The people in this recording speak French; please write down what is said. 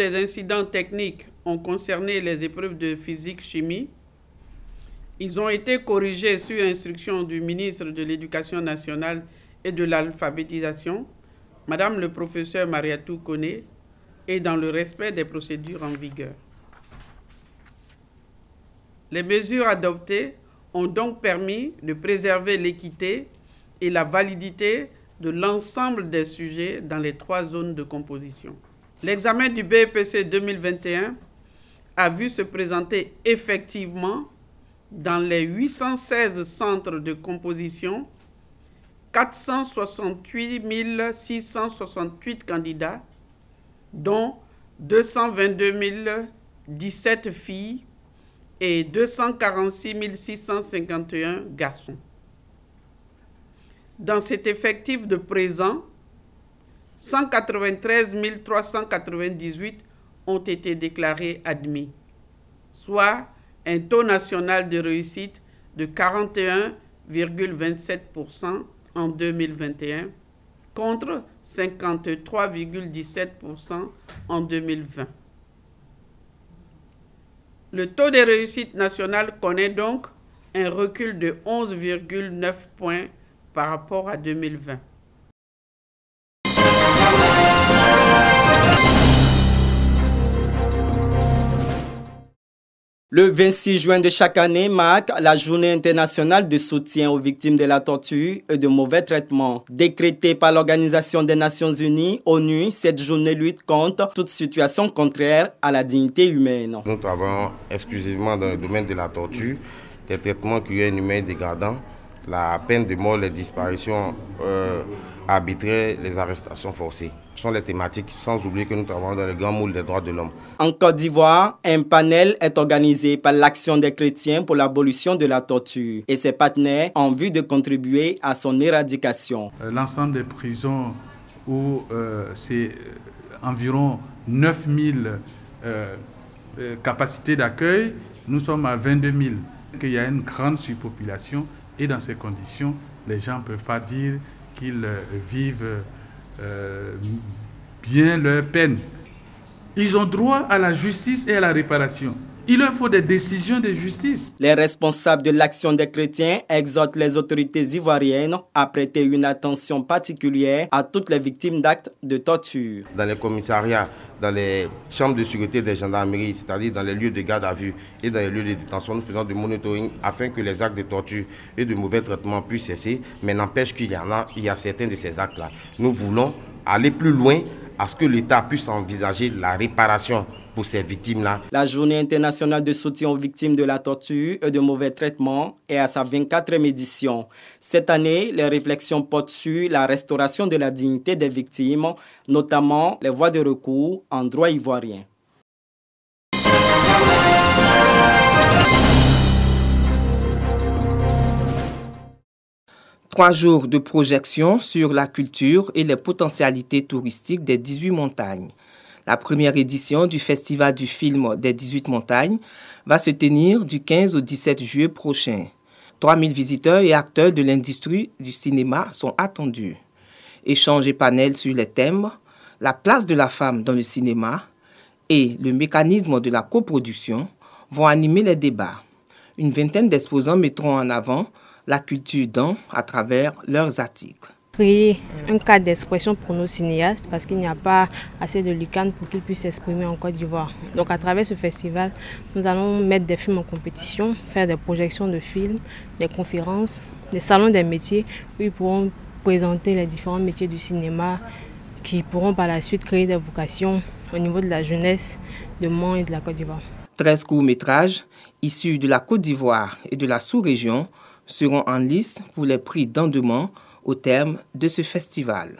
des incidents techniques ont concerné les épreuves de physique-chimie. Ils ont été corrigés sur instruction du ministre de l'Éducation nationale et de l'alphabétisation, Madame le professeur Mariatou Koné, et dans le respect des procédures en vigueur. Les mesures adoptées ont donc permis de préserver l'équité et la validité de l'ensemble des sujets dans les 3 zones de composition. L'examen du BEPC 2021 a vu se présenter effectivement dans les 816 centres de composition 468 668 candidats, dont 222 017 filles et 246 651 garçons. Dans cet effectif de présent, 193 398 ont été déclarés admis, soit un taux national de réussite de 41,27% en 2021 contre 53,17% en 2020. Le taux de réussite nationale connaît donc un recul de 11,9 points par rapport à 2020. Le 26 juin de chaque année marque la Journée internationale de soutien aux victimes de la torture et de mauvais traitements. Décrétée par l'Organisation des Nations Unies, ONU, cette journée lutte contre toute situation contraire à la dignité humaine. Nous travaillons exclusivement dans le domaine de la torture, des traitements cruels, inhumains et dégradants, la peine de mort, les disparitions arbitraires, les arrestations forcées. Ce sont les thématiques, sans oublier que nous travaillons dans le grand moule des droits de l'homme. En Côte d'Ivoire, un panel est organisé par l'Action des chrétiens pour l'abolition de la torture et ses partenaires en vue de contribuer à son éradication. L'ensemble des prisons où c'est environ 9000 capacités d'accueil, nous sommes à 22 000. Il y a une grande surpopulation et dans ces conditions, les gens ne peuvent pas dire qu'ils vivent bien leur peine. Ils ont droit à la justice et à la réparation. Il leur faut des décisions de justice. Les responsables de l'Action des chrétiens exhortent les autorités ivoiriennes à prêter une attention particulière à toutes les victimes d'actes de torture. Dans les commissariats, dans les chambres de sécurité des gendarmeries, c'est-à-dire dans les lieux de garde à vue et dans les lieux de détention, nous faisons du monitoring afin que les actes de torture et de mauvais traitements puissent cesser. Mais n'empêche qu'il y a certains de ces actes-là. Nous voulons aller plus loin à ce que l'État puisse envisager la réparation pour ces victimes-là. La Journée internationale de soutien aux victimes de la torture et de mauvais traitements est à sa 24e édition. Cette année, les réflexions portent sur la restauration de la dignité des victimes, notamment les voies de recours en droit ivoirien. Trois jours de projection sur la culture et les potentialités touristiques des 18 montagnes. La première édition du Festival du film des 18 montagnes va se tenir du 15 au 17 juillet prochain. 3000 visiteurs et acteurs de l'industrie du cinéma sont attendus. Échanges et panels sur les thèmes, la place de la femme dans le cinéma et le mécanisme de la coproduction vont animer les débats. Une vingtaine d'exposants mettront en avant la culture à travers leurs articles. Créer un cadre d'expression pour nos cinéastes parce qu'il n'y a pas assez de lucanes pour qu'ils puissent s'exprimer en Côte d'Ivoire. Donc à travers ce festival, nous allons mettre des films en compétition, faire des projections de films, des conférences, des salons des métiers où ils pourront présenter les différents métiers du cinéma qui pourront par la suite créer des vocations au niveau de la jeunesse de Mans et de la Côte d'Ivoire. 13 courts-métrages issus de la Côte d'Ivoire et de la sous-région seront en lice pour les prix d'endement au terme de ce festival.